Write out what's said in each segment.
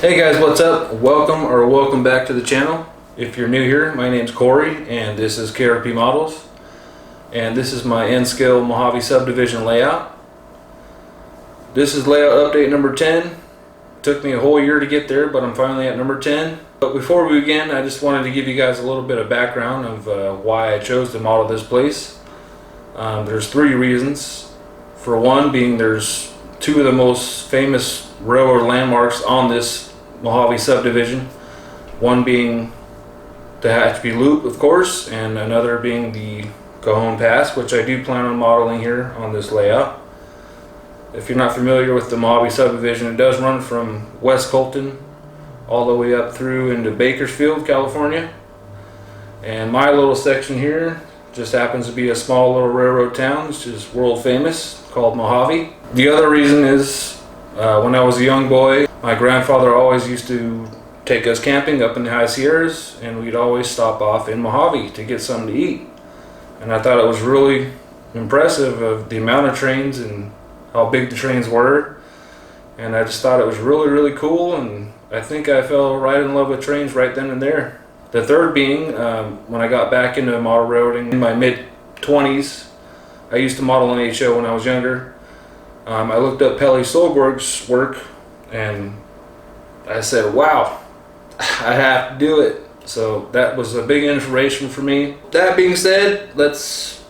Hey guys, what's up? Welcome back to the channel. If you're new here, my name's Corey and this is KRPmodels, and this is my N-scale Mojave Subdivision layout. This is layout update number 10. Took me a whole year to get there, but I'm finally at number 10. But before we begin, I just wanted to give you guys a little bit of background of why I chose to model this place. There's three reasons. For one being, there's two of the most famous railroad landmarks on this Mojave Subdivision. One being the Hatchby Loop, of course, and another being the Cajon Pass, which I do plan on modeling here on this layout. If you're not familiar with the Mojave Subdivision, it does run from West Colton all the way up through into Bakersfield, California. And my little section here just happens to be a small little railroad town, which is world famous, called Mojave. The other reason is when I was a young boy, my grandfather always used to take us camping up in the high Sierras, and we'd always stop off in Mojave to get something to eat. And I thought it was really impressive of the amount of trains and how big the trains were. And I just thought it was really cool, and I think I fell right in love with trains right then and there. The third being, when I got back into model railroading in my mid-20s, I used to model an HO when I was younger. I looked up Pelle Solberg's work and I said, wow, I have to do it. So that was a big inspiration for me. That being said, let's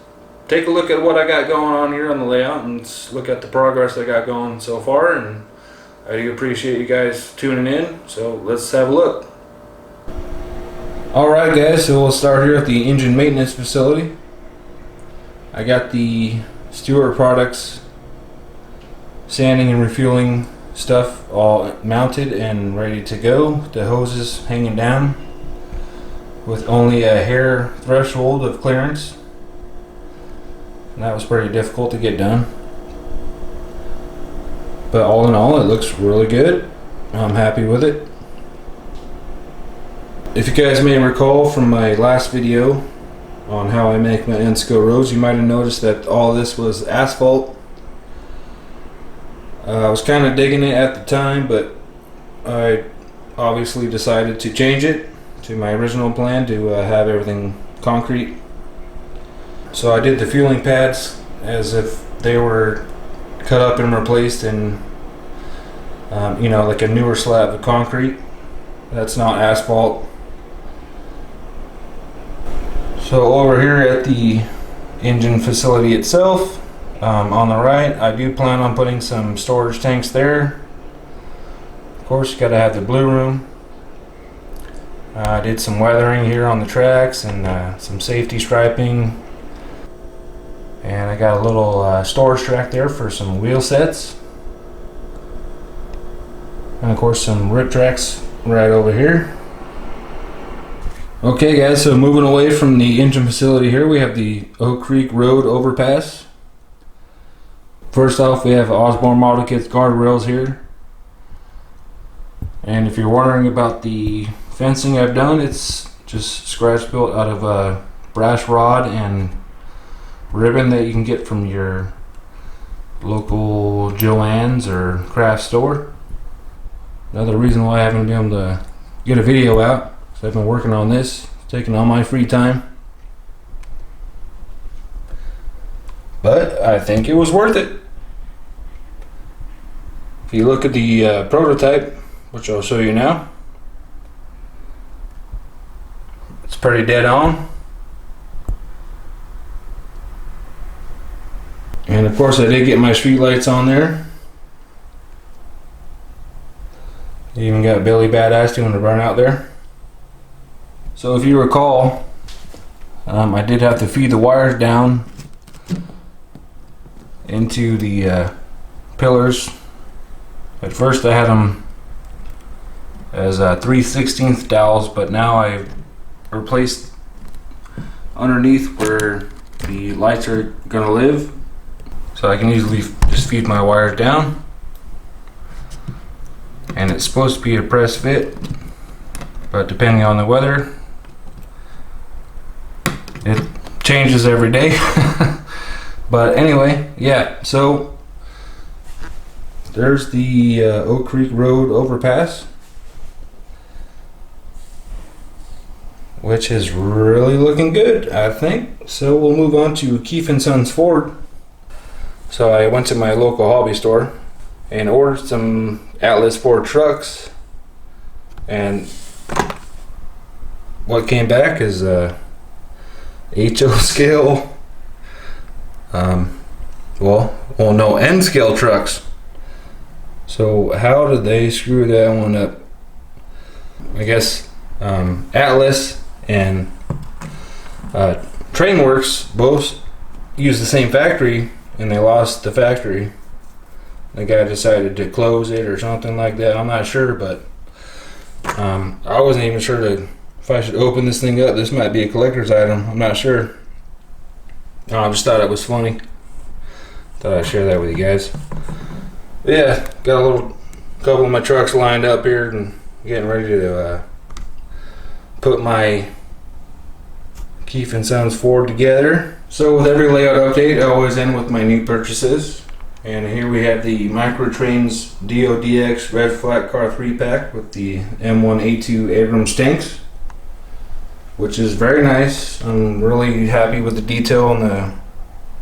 take a look at what I got going on here on the layout and look at the progress I got going so far. And I do appreciate you guys tuning in, so let's have a look. Alright guys, so we'll start here at the engine maintenance facility. I got the Stewart Products sanding and refueling stuff all mounted and ready to go. The hoses hanging down with only a hair threshold of clearance, and that was pretty difficult to get done, but all in all it looks really good. I'm happy with it. If you guys may recall from my last video on how I make my N-scale roads, you might have noticed that all this was asphalt. I was kind of digging it at the time, but I obviously decided to change it to my original plan to have everything concrete. So I did the fueling pads as if they were cut up and replaced in like a newer slab of concrete. That's not asphalt. So over here at the engine facility itself, on the right, I do plan on putting some storage tanks there. Of course, you gotta have the blue room. I did some weathering here on the tracks and some safety striping, and I got a little storage track there for some wheel sets, and of course some rip tracks right over here. Okay guys, so moving away from the engine facility here, we have the Oak Creek Road overpass. First off, we have Osborne Model Kits guardrails here, and if you're wondering about the fencing I've done, it's just scratch built out of a brass rod and ribbon that you can get from your local Joann's or craft store. Another reason why I haven't been able to get a video out is I've been working on this, taking all my free time, but I think it was worth it. If you look at the prototype, which I'll show you now, it's pretty dead on. And of course I did get my street lights on there. Even got Billy Badass doing the run out there. So if you recall, I did have to feed the wires down into the pillars. At first I had them as 3/16 dowels, but now I've replaced underneath where the lights are gonna live, so I can easily just feed my wires down. And it's supposed to be a press fit, but depending on the weather, it changes every day. But anyway, yeah, so there's the Oak Creek Road overpass. which is really looking good, I think. So we'll move on to Keefe & Sons Ford. So I went to my local hobby store and ordered some Atlas Ford trucks, and what came back is HO scale, no, N scale trucks. So how did they screw that one up? I guess Atlas and Trainworks both use the same factory, and they lost the factory. The guy decided to close it or something like that. I'm not sure, but I wasn't even sure if I should open this thing up. This might be a collector's item. I'm not sure. I just thought it was funny. Thought I'd share that with you guys. But yeah, got a couple of my trucks lined up here and getting ready to put my Keefe & Sons Ford together. So with every layout update, I always end with my new purchases. And here we have the Microtrains DODX Red Flat Car 3-pack with the M1A2 Abrams tanks, which is very nice. I'm really happy with the detail on the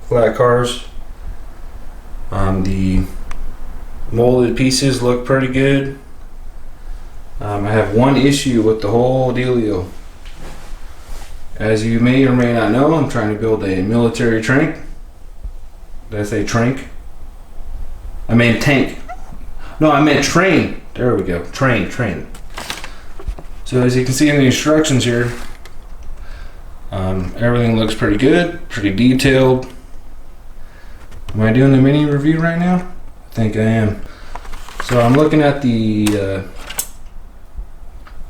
flat cars. The molded pieces look pretty good. I have one issue with the whole dealio. As you may or may not know, I'm trying to build a military tank. Did I say trank? I meant tank. No, I meant train. There we go. Train. So as you can see in the instructions here, everything looks pretty good, pretty detailed. Am I doing the mini review right now? I think I am. So I'm looking at the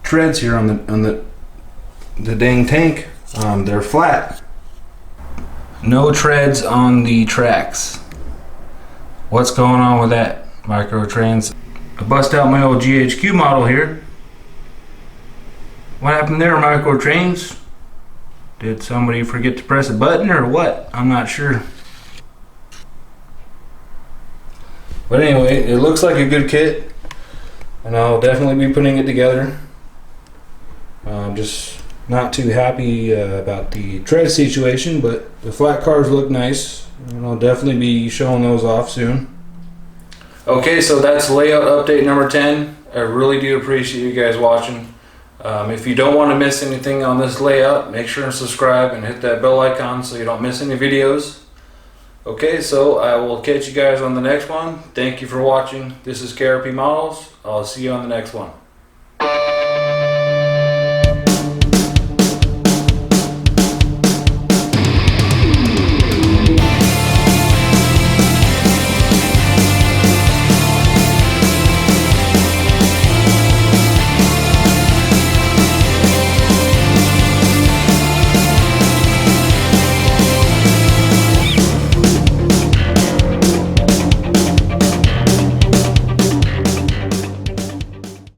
treads here on the dang tank. They're flat. No treads on the tracks. What's going on with that, Microtrains? I bust out my old GHQ model here. What happened there, Microtrains? Did somebody forget to press a button or what? I'm not sure. But anyway, it looks like a good kit, and I'll definitely be putting it together. I'm just not too happy about the tread situation, but the flat cars look nice, and I'll definitely be showing those off soon. Okay, so that's layout update number 10. I really do appreciate you guys watching. If you don't want to miss anything on this layout, make sure and subscribe and hit that bell icon so you don't miss any videos. Okay, so I will catch you guys on the next one. Thank you for watching. This is KRPmodels. I'll see you on the next one.